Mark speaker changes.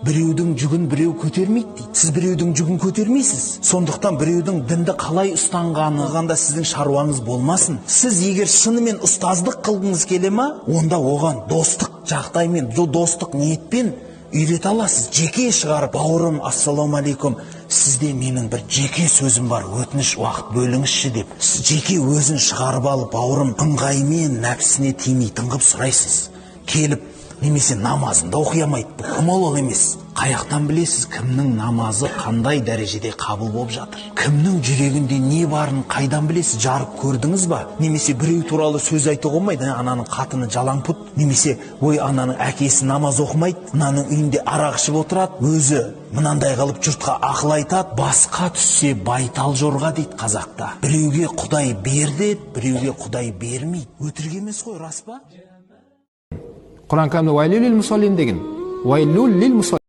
Speaker 1: Біреудің жүгін біреу көтермейді дейді. Сіз біреудің жүгін көтермейсіз. Сондықтан біреудің дінді қалай ұстанғаны сіздің шаруаңыз болмасын. Сіз егер шынымен ұстаздық қылғыңыз келе ма, онда оған достық жағдаймен, достық ниетпен үйрете аласыз. Жеке шығарып, бауырым, ассаламу алейкум, сізде менің бір жеке сөзім бар, өтініш уақыт бөліңізші деп. Сіз жеке өзін шығарып алып, бауырым, ыңғаймен нәпсісіне тимейтін қып сұрайсыз. Келіп, немесе намазында оқи алмайды. Бұл кім ол емес. Қаяқтан білесіз, кімнің намазы қандай дәрежеде қабыл болып жатыр? Кімнің жүрегінде не барын қайдан білесіз? Жарып көрдіңіз ба? Немесе біреу туралы сөз айтуға болмайды. Ананың қатыны жалаңпұт, немесе ой, ананың әкесі намаз оқымайды, мынаның үйінде арақ ішіп отырады, өзі мынандай қылып жұртқа ақыл айтады. Басқа түссе байтал жорға дейді қазақта. Біреуге Құдай бер деді, біреуге Құдай бермейді. Өтірік емес қой, рас па?
Speaker 2: Құран кәдімгі уәйлул лил мусаллин деген. Уәйлул лил мусаллин.